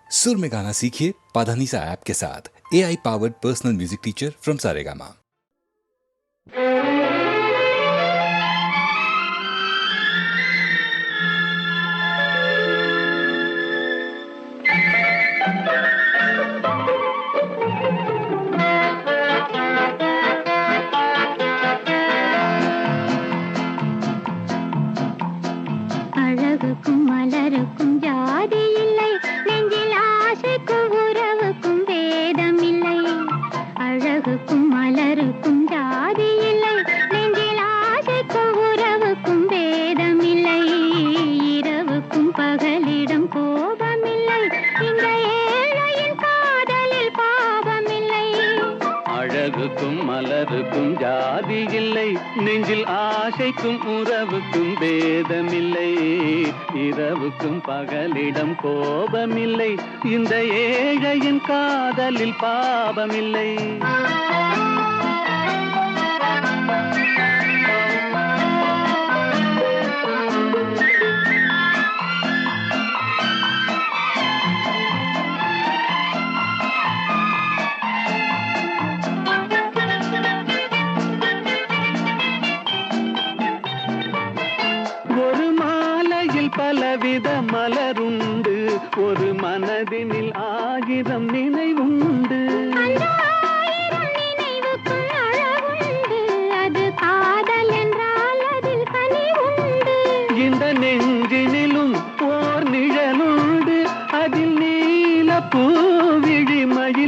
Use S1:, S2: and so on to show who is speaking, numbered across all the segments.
S1: सुर में गाना सीखिए पाधानीसा ऐप के साथ। AI powered personal music teacher from Saregama.
S2: அழகுக்கும் மலருக்கும் ஜாதி இல்லை, நெஞ்சில் ஆசைக்கும் உறவுக்கும் பேதம் இல்லை. அழகுக்கும் மலருக்கும் ஜாதி இல்லை, நெஞ்சில் ஆசைக்கும் உறவுக்கும் பேதம் இல்லை. இரவுக்கும் பகலிடம் கோபமில்லை, இந்த ஏழையின் காதலில் பாவமில்லை.
S3: அழகுக்கும் மலருக்கும் ஜாதி இல்லை, நெஞ்சில் ஆசைக்கும் உறவுக்கும் பேதமில்லை. இரவுக்கும் பகலிடம் கோபமில்லை, இந்த ஏழையின் காதலில் பாவமில்லை. ஒரு மாலையில் பலவித மலருண்டு, ஒரு மனதினில் ஆயிரம் நினைவுண்டு.
S2: அந்த ஆயிரம் நினைவுக்கும் அழகுண்டு, அது காதல் என்றால் அதில் கனிவுண்டு.
S3: இந்த நெஞ்சினிலும் ஓர் நிழலுண்டு, அதில் நீல பூவிழிமயிலுண்டு.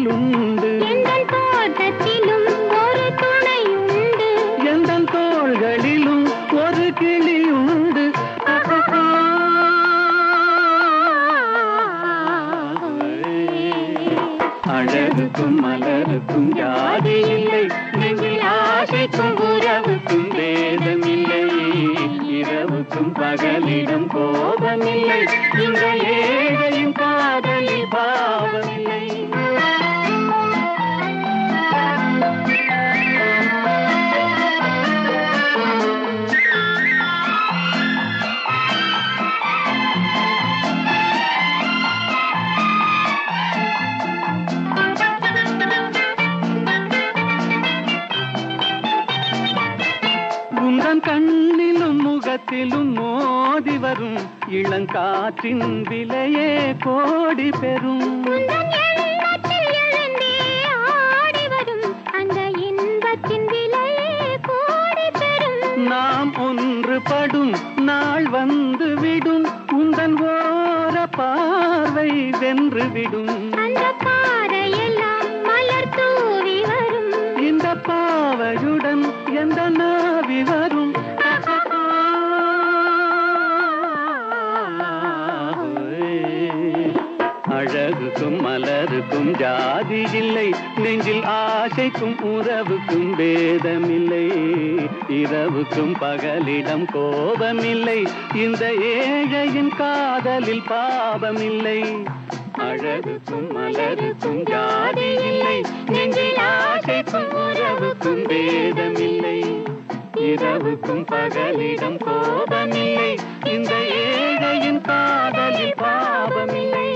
S2: எங்கள் தோட்டத்திலும் ஒரு துணையுண்டு,
S3: எந்தன் தோள்களிலும் ஒரு கிளியுண்டு. அழகுக்கும் மலருக்கும் ஜாதி இல்லை, நெஞ்சில் ஆசைக்கும் உறவுக்கும் பேதமில்லை. இரவுக்கும் பகலிடம் கோபமில்லை, இந்த ஏழையின் காதலில் பாவமில்லை. உந்தன் கண்ணிலும் முகத்திலும் மோதி வரும் இளங்காற்றின் விலையே கோடி பெறும்.
S2: உந்தன் எண்ணத்தில் எழுந்தே ஆடி வரும் அந்த இன்பத்தின் விலையே கோடி பெறும்.
S3: நாம் ஒன்றுபடும் நாள் வந்து விடும், உந்தன் ஓர பார்வை வென்று விடும்.
S2: அந்த பாறையெல்லாம் மலர் தூவி வரும்,
S3: இந்த பாவையுடன் எந்த நாவி வரும். அழகுக்கும் மலருக்கும் ஜாதி இல்லை, நெஞ்சில் ஆசைக்கும் உறவுக்கும் பேதமில்லை. இரவுக்கும் பகலிடம் கோபமில்லை, இந்த ஏழையின் காதலில் பாவமில்லை. அழகுக்கும் மலருக்கும் ஜாதி இல்லை, நெஞ்சில் ஆசைக்கும் உறவுக்கும் பேதமில்லை. இரவுக்கும் பகலிடம் கோபமில்லை, இந்த ஏழையின் காதலில் பாவமில்லை.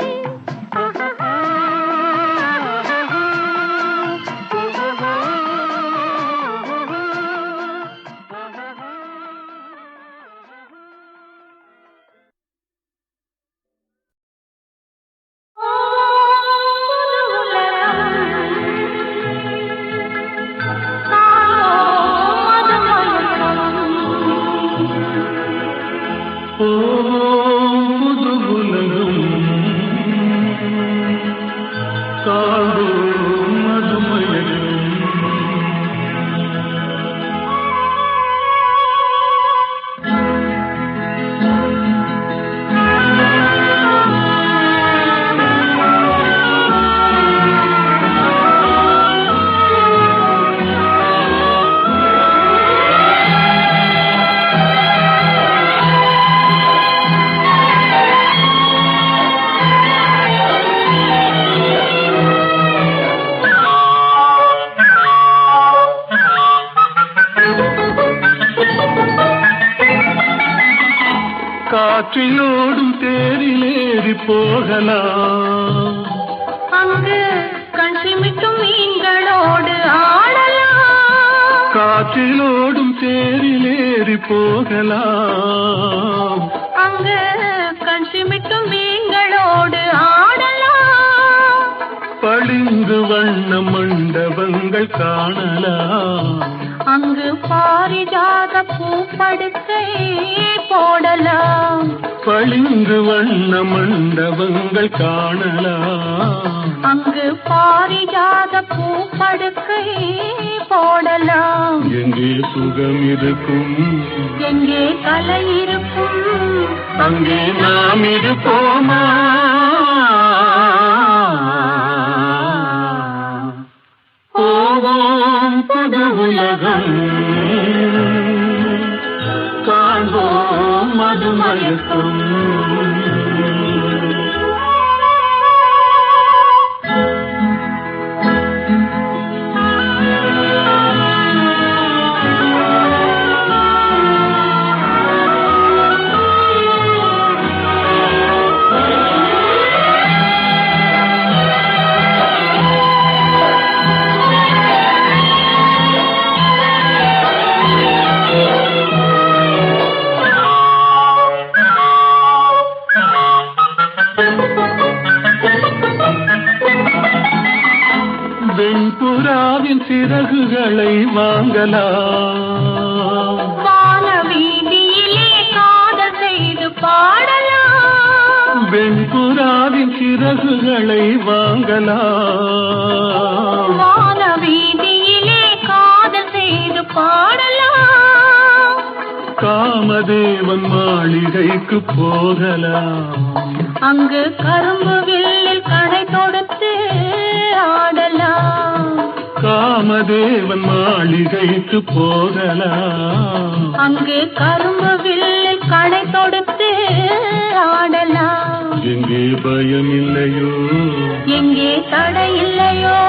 S4: காற்றிலோடும் தேரிலேறி போகலாம், திங்களோடு ஆடலாம்,
S3: காற்றிலோடும் தேரிலேறி போகலாம்,
S4: அங்கு கண் சிமிட்டும் மீன்களோடு ஆடலாம்,
S3: பளிங்கு வண்ண மண்டபங்கள் காணலாம்,
S4: அங்கு பாரிஜாத பூப்படுக்கை போடலாம்,
S3: பளிங்கு வண்ண மண்டபங்கள் காணலாம்,
S4: அங்கு பாரிஜாத பூப்படுக்கை போடலாம்.
S3: எங்கே சுகம் இருக்கும்,
S4: எங்கே கலை இருக்கும்,
S3: அங்கே நாம் இருப்போமா? போவோம் புது உலகம், காண்போம் மதுமயக்கம். வெண்புறாவின் சிறகுகளை வாங்கலாம்,
S4: வான வீதியிலே காதல் செய்து பாடலாம்,
S3: வெண்புறாவின் சிறகுகளை வாங்கலாம்,
S4: வான வீதியிலே காதல் செய்து பாடலாம்,
S3: காமதேவன் மாளிகைக்கு போகலாம்,
S4: அங்கு கரும்பு வில்லில் கடை தொடுத்து ஆடலாம்,
S3: காமதேவன் மாளிகைக்கு போகலாம்,
S4: அங்கு கரும்பு வில்லில் கடை தொடுத்து ஆடலாம்,
S3: எங்கே பயம் இல்லையோ,
S4: எங்கே தடை இல்லையோ,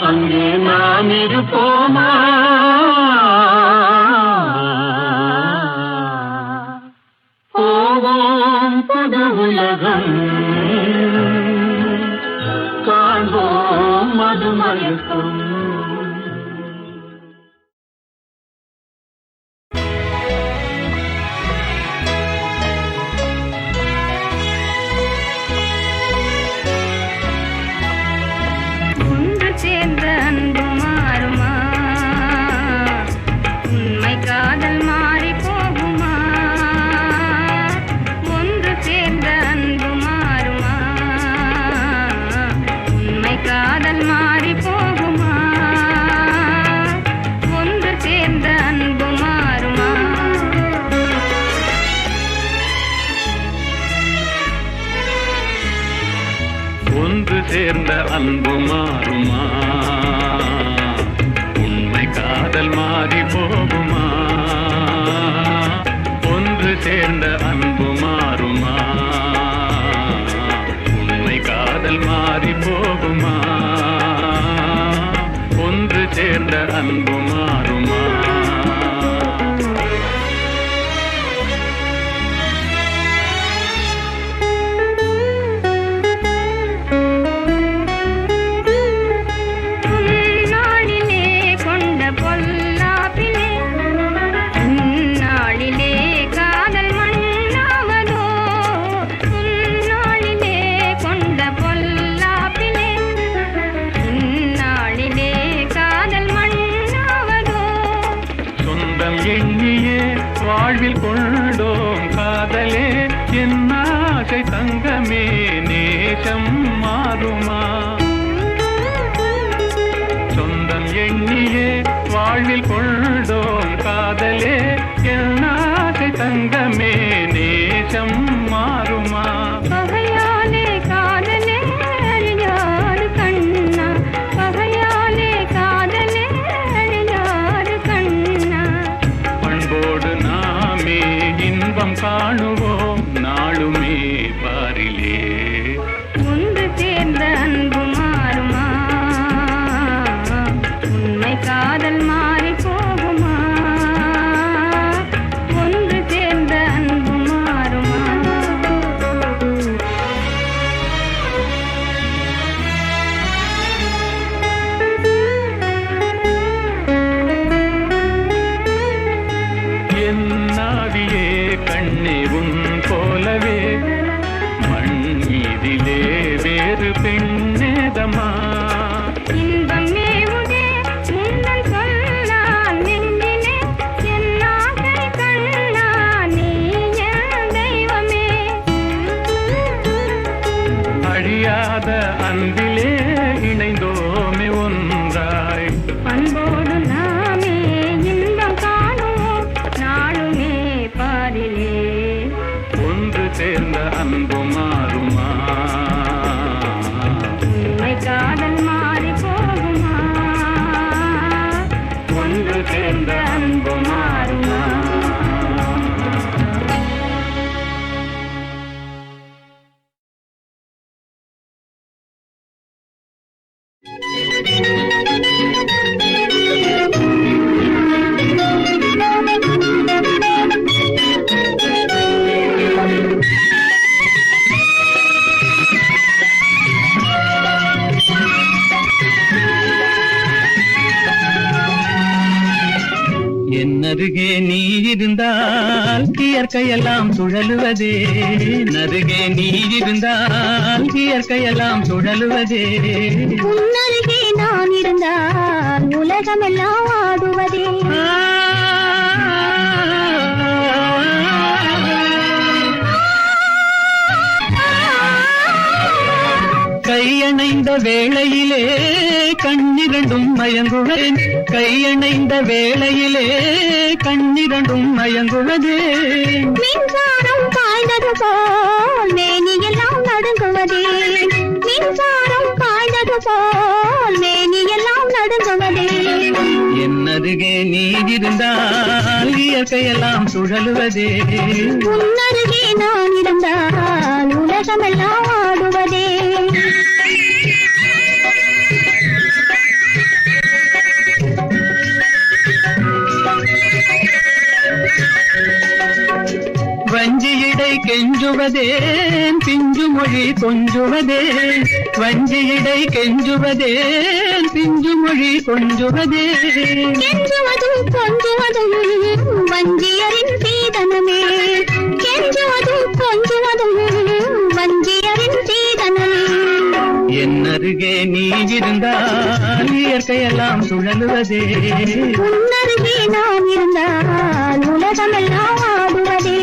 S3: அங்கே நாம் இருப்போமா? போவோம் புது உலகம், காண்போம் மதுமயக்கம்.
S2: ஒன்று சேர்ந்த அன்பு மாறுமா, உண்மை காதல் மாறி போகுமா, ஒன்று சேர்ந்த அன்பு மாறுமா, உண்மை காதல் மாறி போகுமா, ஒன்று சேர்ந்த அன்பு மாறுமா.
S3: ஒன்று சேர்ந்த அன்பு மாறுமா, உண்மை காதல் மாறி போகுமா, ஒன்று சேர்ந்த அன்பு மாறுமா, உண்மை காதல் மாறி போகுமா, ஒன்று சேர்ந்த அன்பு மாறுமா.
S2: உன்னாளிலே கொண்ட பொல்லாப்பிலே, உன்னாளிலே காதல் மண்ணாவதோ, உன்னாளிலே கொண்ட பொல்லாப்பிலே, உன்னாளிலே காதல் மண்ணாவதோ.
S3: சொந்தம் எண்ணியே வாழ்வில் கொண்டோம் காதலே, என் ஆசை தங்கமே நேசம் மாறுமா, சொந்தம் எண்ணியே வாழ்வில் கொண்டோம் காதலே, என் ஆசை தங்கமே நேசம் மாறுமா.
S2: பகையாலே காதலே அழியாறு கண்ணா, பகையாலே காதலே அழியாறு கண்ணா.
S3: பண்போடு நாமே இன்பம் காணுவோம் நாளுமே பாரிலே,
S2: ஒன்று சேர்ந்த அன்பு மாறுமா, உண்மை காதல் மாறி போகுமா, ஒன்று சேர்ந்த அன்பு
S3: பெண்ணேதமா
S2: இன்பம் மேவுதே முன்னன் சொல்லால் நெஞ்சிலே என் ஆசை கண்ணா நீ என் தெய்வமே.
S3: அழியாத அன்பிலே இணைந்தோமே ஒன்றாய்
S2: அன்போடு நாமே இன்பம் காணுவோம் நாளுமே பாரிலே.
S3: ஒன்று சேர்ந்த அன்பு மாறுமா
S2: உண்மை காதல் மாறி போகுமா?
S3: ஒன்று சேர்ந்த அன்பு மாறுமா என்னருகே நீ இருந்தால் இயற்கையெல்லாம் சுழலுவதே நருகே நீ இருந்தால் இயற்கையெல்லாம் சுழலுவதே
S4: உன்னருகே நான் இருந்தால் உலகமெல்லாம் ஆடுவதே.
S3: கையணைந்த வேளையிலே கண்ணிரண்டும் மயங்குவேன் கையணைந்த வேளையிலே கண்ணிரண்டும் மயங்குவதே
S4: மின்சாரம் பாய்ந்தது போல் மேனியெல்லாம் நடுங்குவதே. மின்சாரம் பாய்ந்தது போல் மேனியெல்லாம் நடுங்குவதே.
S3: என்னருகே நீ இருந்தால் இயற்கையெல்லாம் சுழலுவதே
S4: உன்னருகே நான் இருந்தால் உலகமெல்லாம் ஆடுவதே.
S3: வஞ்சியிடை கெஞ்சுவதேன் பிஞ்சு மொழி கொஞ்சுவதே வஞ்சியிடை கெஞ்சுவதேன் பிஞ்சு மொழி கொஞ்சுவதே
S4: கெஞ்சுவதும் கொஞ்சுவதும் வஞ்சியரின் சீதனமே. கெஞ்சுவதும் கொஞ்சுவதும் வஞ்சியரின் சீதனமே.
S3: என்னருகே நீ இருந்தால் இயற்கையெல்லாம் சுழலுவதே
S4: உன்னருகே நான் இருந்தால் உலகமெல்லாம் ஆடுவதே.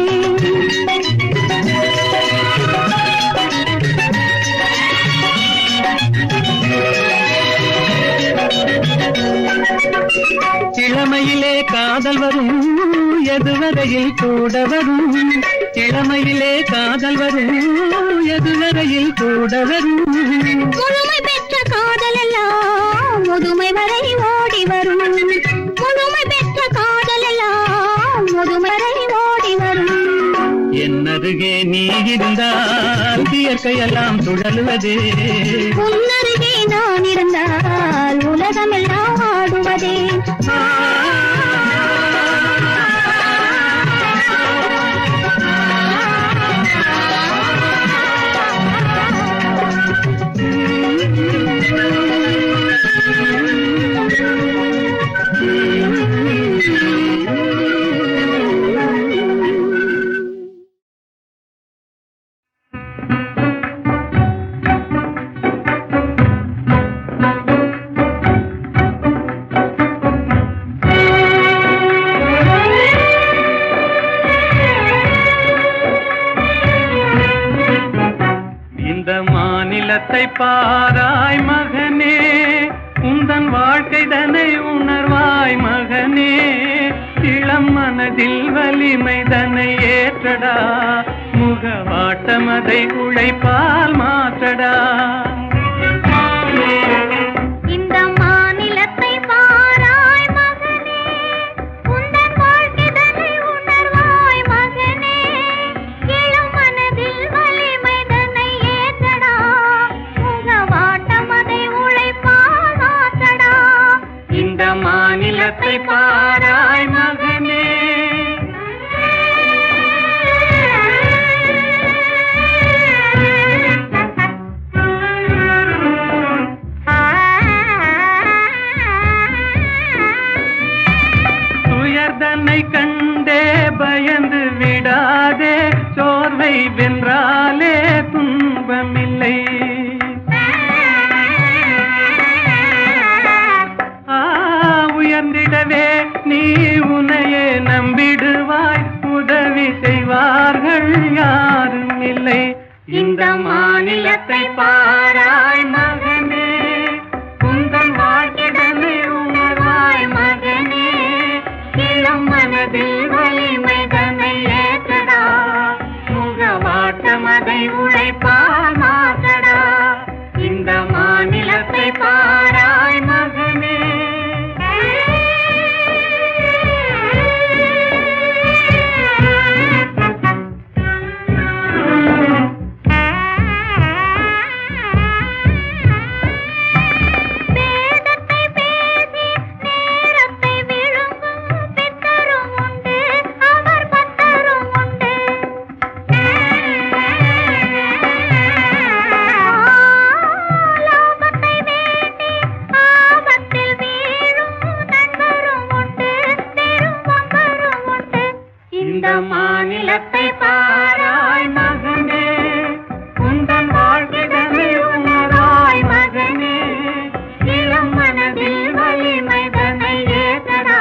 S3: இளமையிலே காதல் வரும் எதுவரையில் கூட வரும் இளமையிலே காதல் வரும் எதுவரையில் கூட வரும்
S4: முழுமை பெற்ற காதல் எல்லாம் முதுமை வரை ஓடி வரும். முழுமை பெற்ற காதல் எல்லாம் முதுமை வரை ஓடி வரும்.
S3: என்னருகே நீ இருந்தால் இயற்கையெல்லாம் சுழலுவதே
S4: உன்னருகே நான் இருந்தால் உலகமெல்லாம் ஆடுவதே.
S3: மாநிலத்தை பாராய் மகனே உந்தன் வாழ்க்கை தன்னை உணர்வாய் மகனே இளம் மனதில் வலிமை தன்னை ஏற்றடா முகவாட்டம் அதை உழைப்பால் மாற்றடா
S4: இந்த மாநிலத்தை பாராய் மகனே உந்தன் வாழ்க்கை தன்னை உணர்வாய் மகனே இளம் மனதில் வலிமை தன்னை ஏற்றடா முகவாட்டம் அதை உழைப்பால் மாற்றடா
S3: இந்த மாநிலத்தை பாராய் மகனே துயர்தனை கண்டே பயந்து விடாதே சோர்வை வென்றாலே துன்பமில்லை நம்பிடுவாய், உதவி செய்வார்கள் யாரும் இல்லை. இந்த மாநிலத்தை பாராய் மகனே, உந்தன் வாழ்க்கைதனை உணர்வாய் மகனே. இளம் மனதில் வலிமை தன்னை ஏற்றடா, முகவாட்டம் அதை உழைப்பால் மாற்றடா. இந்த மாநிலத்தை பாராய் மகனே. மாநிலத்தை பாராய் மகனே, உந்தன் வாழ்க்கைதனை உணராய் மகனே. இளம் மனதில் வலிமை தன்னை ஏற்றடா,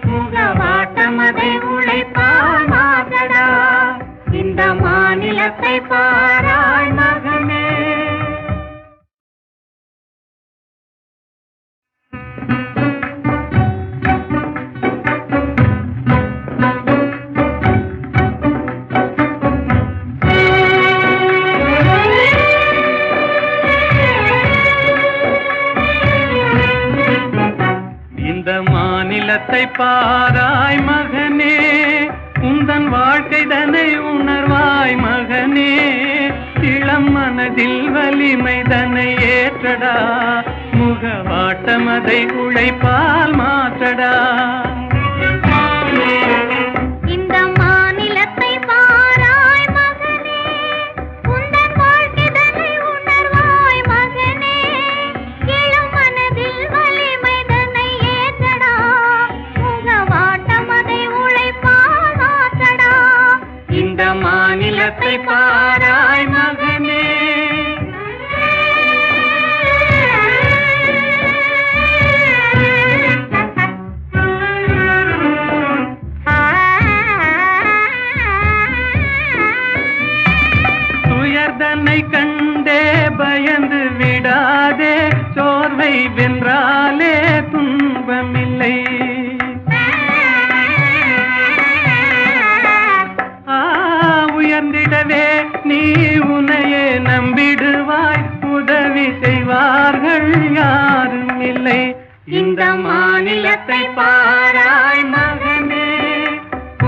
S3: முகவாட்டம் அதை உழைப்பால் மாற்றடா. இந்த மாநிலத்தை பாராய் மகனே. மாநிலத்தை பாராய் மகனே, உந்தன் வாழ்க்கைதனை உணர்வாய் மகனே. இளம் மனதில் வலிமை தன்னை ஏற்றடா, முகவாட்டம் அதை உழைப்பால் மாற்றடா.
S4: இந்த மாநிலத்தை பாராய் மகனே, உந்தன் வாழ்க்கைதனை உணர்வாய் மகனே. இளம் மனதில் வலிமை தன்னை ஏற்றடா, முகவாட்டம் அதை உழைப்பால் மாற்றடா.
S3: இந்த மாநிலத்தை பாராய் மகனே. துயர்தனை கண்டே பயந்து விடாதே, சோர்வை வென்றாலே துன்பமில்லை. உயர்ந்திடவே நீ உன்னையே நம்பிடுவாய், உதவி செய்வார்கள் யாரும் இல்லை. இந்த மாநிலத்தை பாராய் மகனே,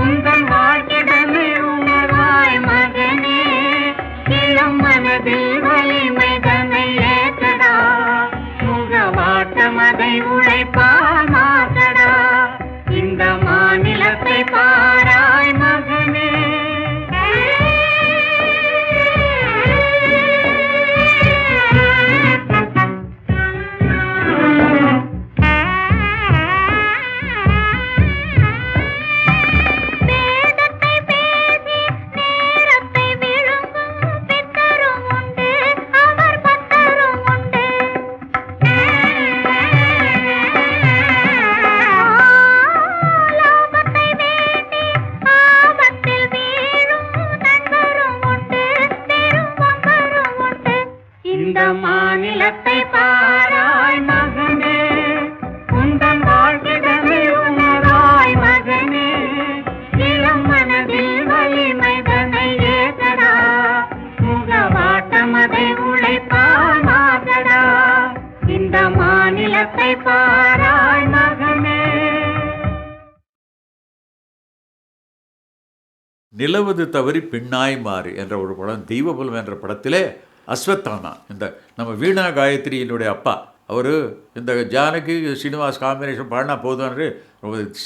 S3: உந்தன் வாழ்க்கைதனை உணர்வாய் மகனே. இளம் மனதில் வலிமை தன்னை ஏற்றடா, முகவாட்டம் அதை உழைப்பால் மாற்றடா. இந்த மாநிலத்தை பாராய் மகனே. இந்த மாநிலத்தை பாராய் மகனே, உந்தன் வாழ்க்கைதனை உணராய் மகனே. இளம் மனதில் வலிமை தன்னை ஏற்றடா, முகவாட்டம் அதை உழைப்பால் மாற்றடா. இந்த மாநிலத்தை பாராய் மகனே.
S5: நிலவது தவறி பின்னாய் மாறு என்ற ஒரு படம், தெய்வபலம் என்ற படத்திலே அஸ்வத்தானா, இந்த நம்ம வீணா காயத்ரியினுடைய அப்பா, அவர் இந்த ஜானகி ஸ்ரீனிவாஸ் காம்பினேஷன் பாடினா போதும்னு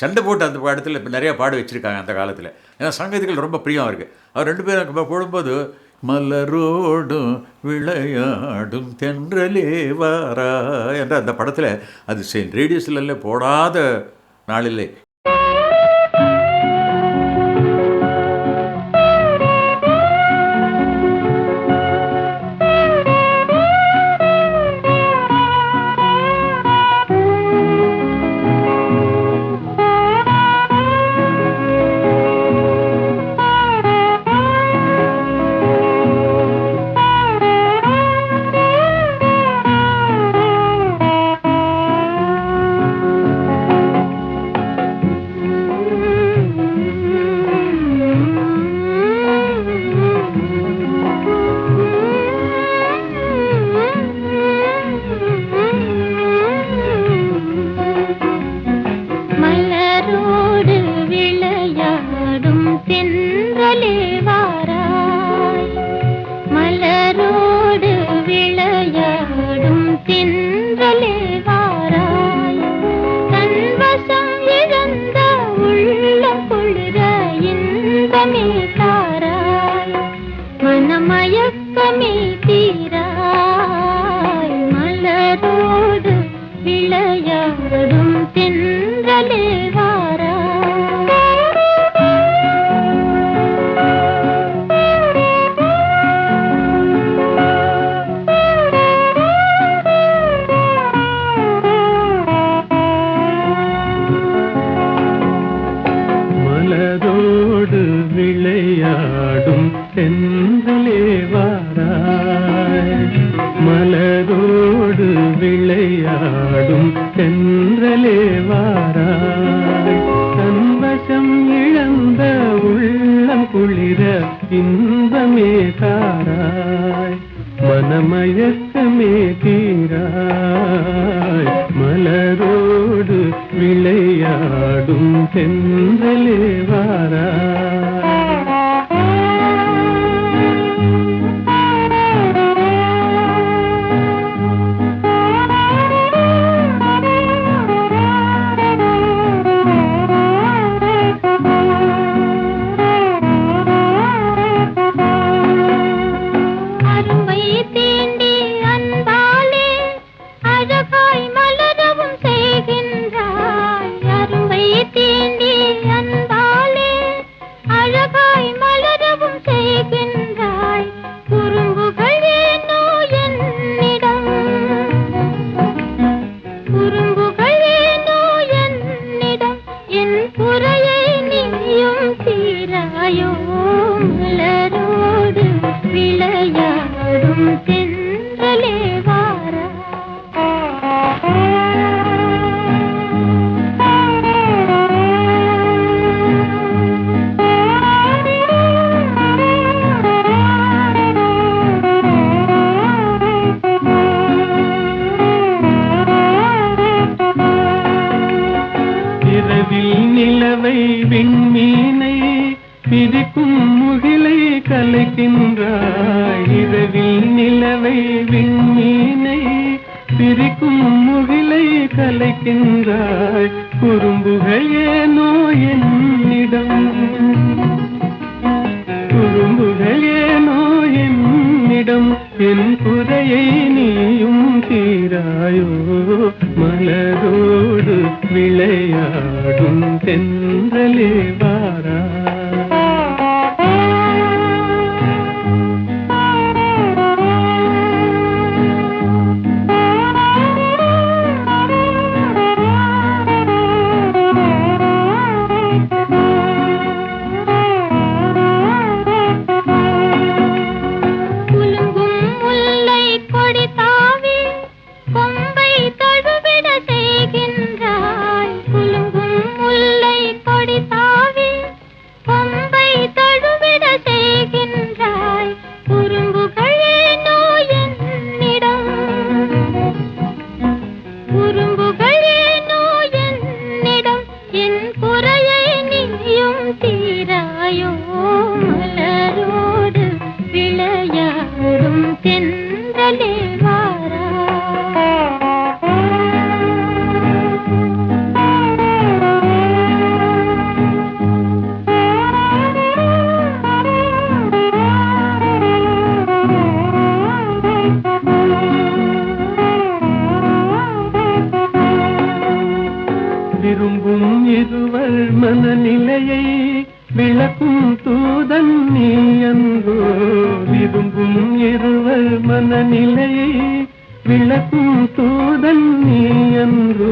S5: சண்டை போட்டு அந்த படத்தில் இப்போ நிறையா பாட வச்சுருக்காங்க அந்த காலத்தில். ஏன்னா சங்கீதங்கள் ரொம்ப பிரியம் இருக்குது. அவர் ரெண்டு பேரும் போடும்போது மலரோடும் விளையாடும் தென்றலே வாரா என்ற அந்த படத்தில் அது ரேடியோஸ்ல போடாத நாளில்லை.
S4: தென்றலே வாராய் தன்வசம் இழந்த உள்ளம் குளிர இன்பமே தாராய் மனமயக்கமே தீராய் மலரோடு விளையாடும் தென்றலே
S3: மலரோடு விளையாடும் தென்றலே வாராய் தன்வசம் இழந்த உள்ளம் குளிர இன்பமே தாராய் மனமயக்கமே தீராய் மலரோடு விளையாடும் தென்றலே வாராய் நிலவை விண்மீனை பிரிக்கும் முகிலை கலைக்கின்றாய் இரவில் நிலவை விண்மீனை பிரிக்கும் முகிலை கலைக்கின்றாய் குறும்புகள் ஏனோ என்னிடம் குறும்புகள் ஏனோ என்னிடம் என் குறையை நீயும் தீராயோ மலரோடு விளையாடும் தென்றலே வாராய் விரும்பும் இருவர் மனநிலையை விளக்கும் தூதன் நீ அன்போ விரும்பும் இருவர் மனநிலையை விளக்கும் தூதன் நீ அன்போ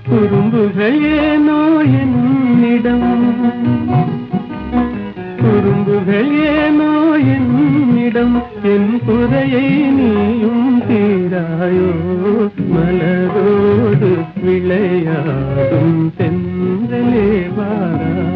S3: குறும்புகள் ஏனோ என்னிடம் குறும்புகள் ஏனோ என்னிடம் என் குறையை நீயும் தீராயோ மலரோடு விளையாடும் தென்றலே வாராய்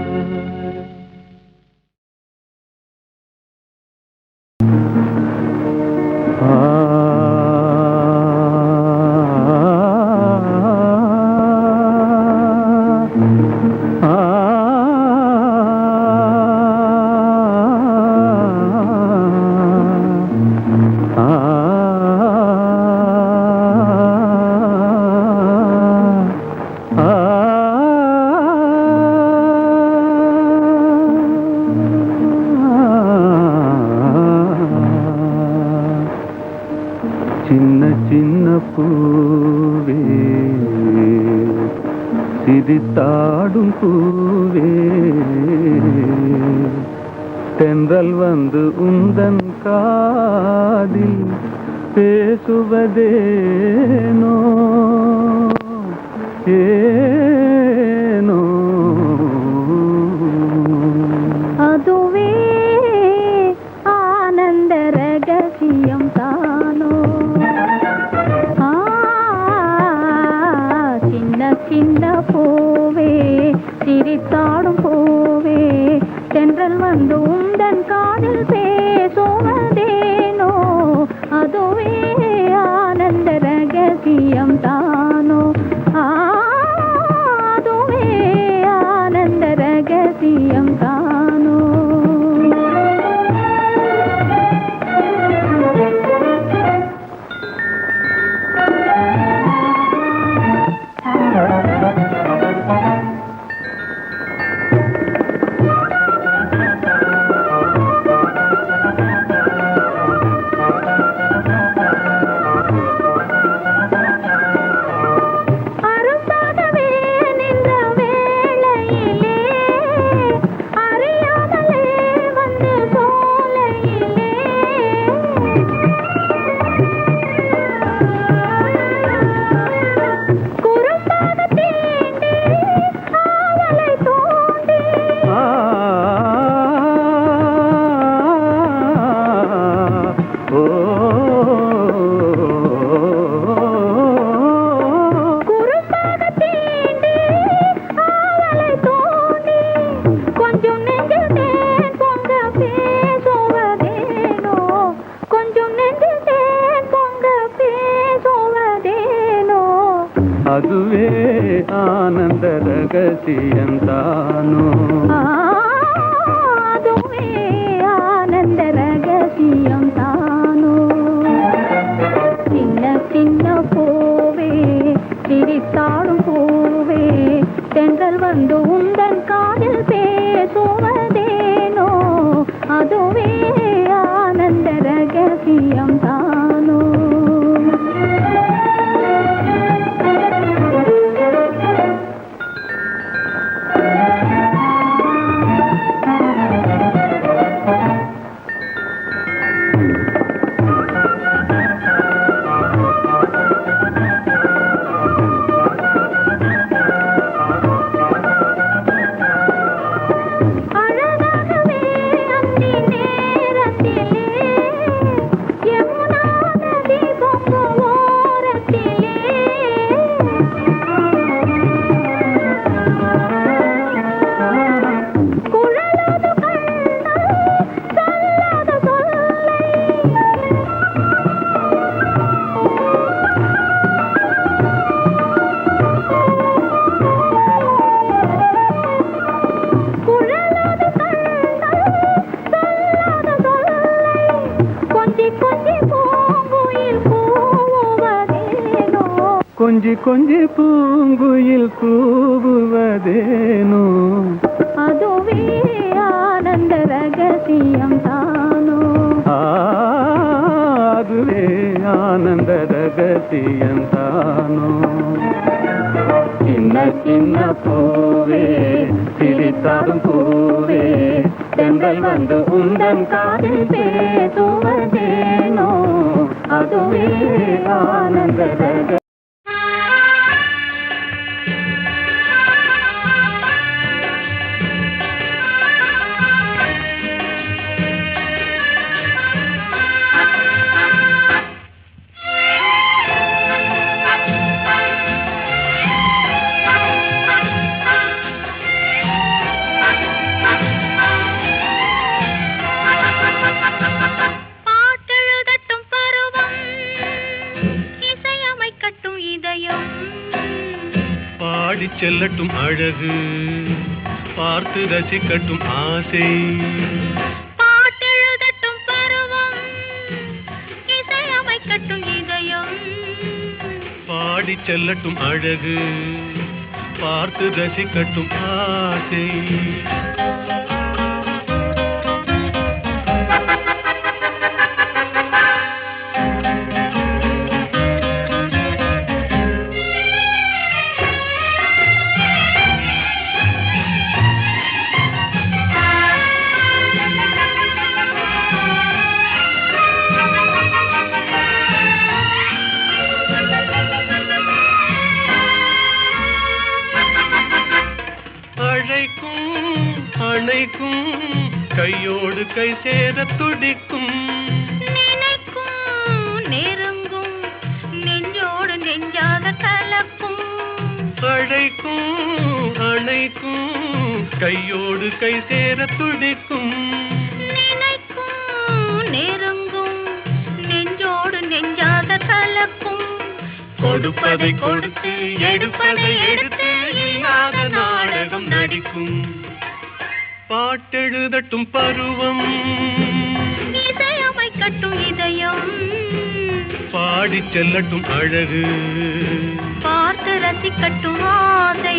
S3: சின்ன சின்ன பூவே சிரித்தாடும் பூவே தென்றல் வந்து உந்தன் காதில் பேசுவதேனோ ஏனோ
S4: அதுவே ஆனந்த ரகசியம் தானோ சின்ன சின்ன பூவே சிரித்தாடும் பூவே தென்றல் வந்து உந்தன் காதில் பேசுவதேனோ அதுவே ஆனந்த ரகசியம் தானோ அதுவே ஆனந்த ரகசியம் தானோ
S3: அதுவே ஆனந்த ரகசியம் தானோ
S4: அதுவே ஆனந்த ரகசியம் தானோ சின்ன சின்ன பூவே சிரித்தாடும் பூவே தென்றல் வந்து உந்தன் காதில் பேசுவதேனோ அதுவே ஆனந்த ரகசியம் தானோ
S3: கொஞ்சி கொஞ்சி பூங்குயில் கூவுவதேனோ
S4: அதுவே ஆனந்த ரகசியம் தானோ
S3: அதுவே ஆனந்த ரகசியம் தானோ சின்ன சின்ன பூவே சிரித்தாடும் பூவே தென்றல் வந்து உந்தன் காதில் பேசுவதேனோ அதுவே ஆனந்த ரகசியம் செல்லட்டும் அழகு பார்த்து ரசிக்கட்டும் ஆசை
S4: பாட்டெழுதட்டும் பருவம் இசையமைக்கட்டும் இதயம்
S3: பாடி செல்லட்டும் அழகு பார்த்து ரசிக்கட்டும் ஆசை கையோடு கை சேர துடிக்கும்
S4: நினைக்கும் நெருங்கும் நெஞ்சோடு நெஞ்சாக கலக்கும்
S3: அழைக்கும் அணைக்கும் கையோடு கை சேர துடிக்கும்
S4: நினைக்கும் நெருங்கும் நெஞ்சோடு நெஞ்சாக கலக்கும்
S3: கொடுப்பதை கொடுத்து எடுப்பதை எடுத்து இல்லாத நாடகம் நடிக்கும் பாட்டெழுதட்டும் பருவம்
S4: இசையமைக்கட்டும் இதயம்
S3: பாடி செல்லட்டும் அழகு
S4: பார்த்து ரசிக்கட்டும் ஆசை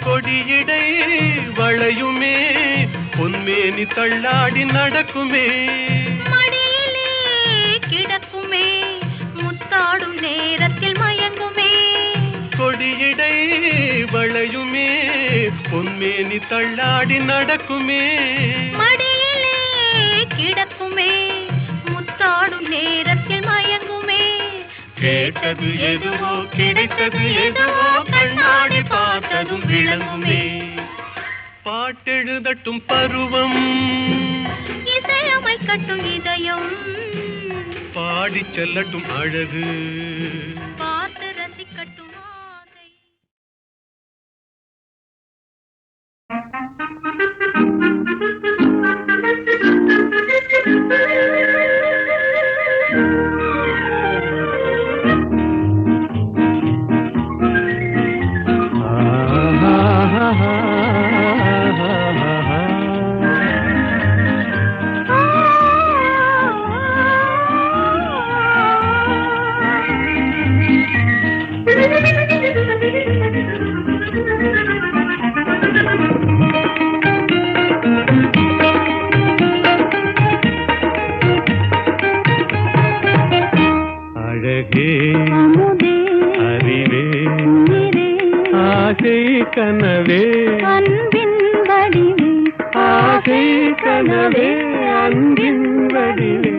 S3: கொடியிடை வளையுமே பொன்மேனி தள்ளாடி நடக்குமே
S4: மடியிலே கிடக்குமே முத்தாடும் நேரத்தில் மயங்குமே
S3: கொடியிடை வளையுமே பொன்மேனி தள்ளாடி நடக்குமே
S4: மடியிலே கிடக்குமே முத்தாடும் நேரத்தில் மயங்குமே
S3: கேட்டது எதுவோ கிடைத்தது எதுவோ கண்ணாடி பார்த்ததும் விளங்குமே பாட்டெழுதட்டும் பருவம்
S4: இசையமைக்கட்டும் இதயம்
S3: பாடி செல்லட்டும் அழகு
S4: பார்த்து ரசிக்கட்டும் ஆசை
S3: அழகே அறிவே ஆசை கனவே
S4: அன்பின் வடிவே
S3: ஆசை கனவே அன்பின் வடிவே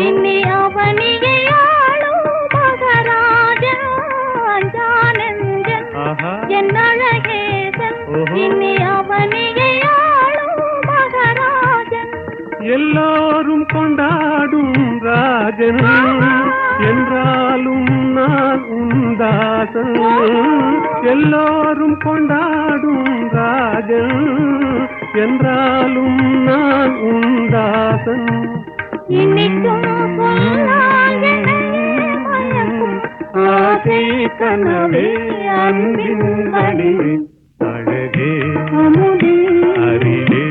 S4: இன்னி அவனியை ஆளும் மகராஜன் ஜானந்தன் என் அழகேசன் இன்னி அவனியை ஆளும் மகராஜன்
S3: எல்லோரும் கொண்டாடும் ராஜன் என்றாலும் நான் உந்தாசன் எல்லோரும் கொண்டாடும் ராஜன் என்றாலும் நான் உந்தாசன்
S4: இன்னிக்கும்
S3: ஆசை கனவே அன்பின் வடிவே அழகே அறிவே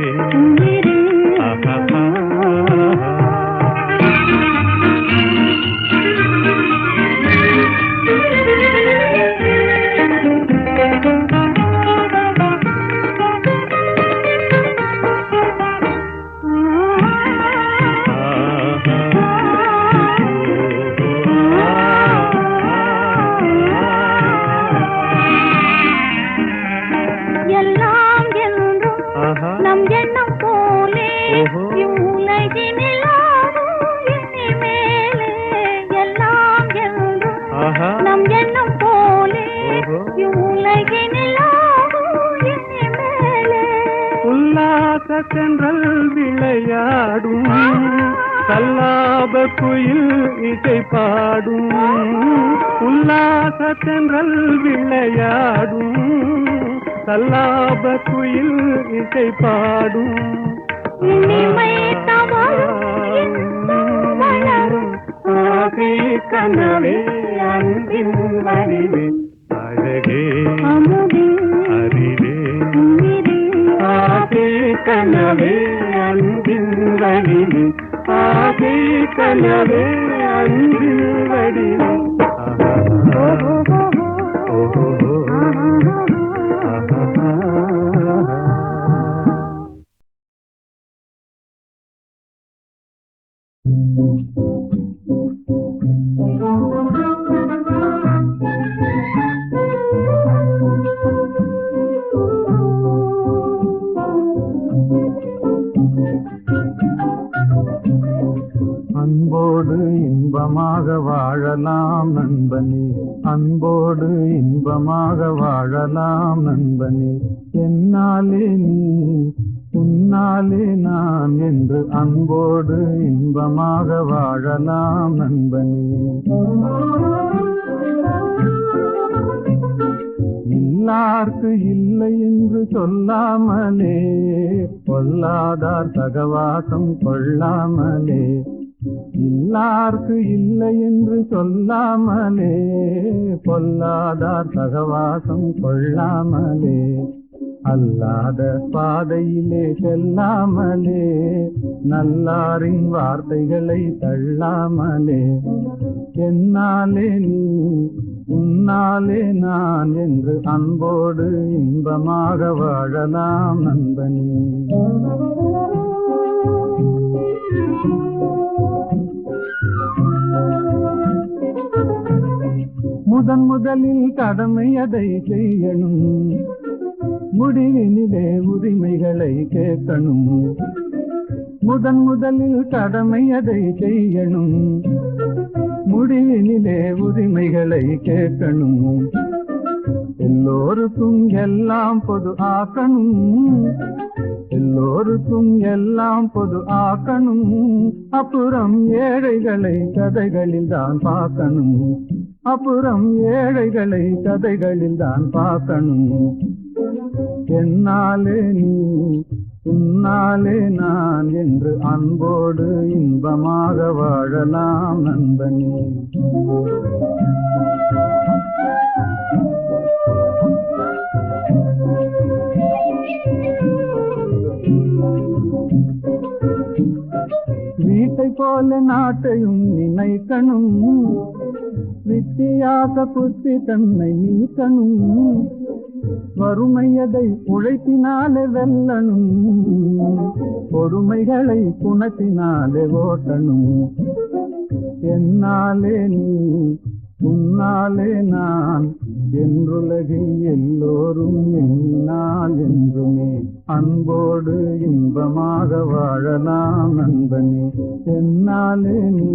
S4: எல்லாம் என்றும் நம் எண்ணம் போலே இவ்வுலகினில் ஆடும் இனிமேலே எல்லாம் என்றும் நம் எண்ணம் போலே இவ்வுலகினில் ஆடும் இனிமேலே
S3: உல்லாச தென்றல் விளையாடும் கல்லாப குயில் இசை பாடும் உல்லாச தென்றல் விளையாடும் சல்லாப குயில் இசை பாடும்
S4: இனிமை தவழும் இன்பம் வளரும்
S3: ஆசை கனவே அன்பின் வடிவே அழகே
S4: அமுதே
S3: அறிவே
S4: உயிரே
S3: ஆசை கனவே அன்பின் வடிவே ஆசை கனவே அன்பின் வடிவே அன்போடு இன்பமாக வாழலாம் நண்பனே, அன்போடு இன்பமாக வாழலாம் நண்பனே. என்னாலே நீ உன்னாலே நான் என்று அன்போடு இன்பமாக வாழலாம் நண்பனே. இல்லார்க்கு இல்லை என்று சொல்லாமலே, பொல்லாதார் சகவாசம் கொள்ளாமலே. இல்லார்க்கு இல்லை என்று சொல்லாமலே, பொல்லாதார் சகவாசம் கொள்ளாமலே. அல்லாத பாதையிலே செல்லாமலே, நல்லாரின் வார்த்தைகளை தள்ளாமலே. என்னாலே நீ உன்னாலே நான் என்று அன்போடு இன்பமாக வாழலாம் நண்பனே. முதலில் கடமை அதை செய்யணும், முடிவினிலே உரிமைகளை கேட்கணும். முதலில் கடமை அதை செய்யணும், முடிவினிலே உரிமைகளை கேட்கணும். எல்லோருக்கும் எல்லாம் பொது ஆக்கணும், எல்லோருக்கும் எல்லாம் பொது ஆக்கணும். அப்புறம் ஏழைகளை கதைகளில் தான் பார்க்கணும், அப்புறம் ஏழைகளை கதைகளில் தான் பார்க்கணும். என்னாலே நீ உன்னாலே நான் என்று அன்போடு இன்பமாக வாழலாம் நண்பனே. வீட்டை போல நாட்டையும் நினைக்கணும், வித்தியாச புத்தி தன்னை நீக்கணும். வறுமையதை உழைப்பினாலே வெல்லணும், பொறுமைகளை குணத்தினாலே ஓட்டணும். என்னாலே நீ உன்னாலே நான் என்றுலகில் எல்லோரும் என்னால் என்றுமே அன்போடு இன்பமாக வாழலாம் நண்பனே. என்னாலே நீ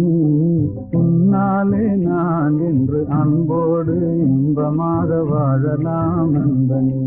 S3: உன்னாலே நான் என்று அன்போடு இன்பமாக வாழலாம் நண்பனே.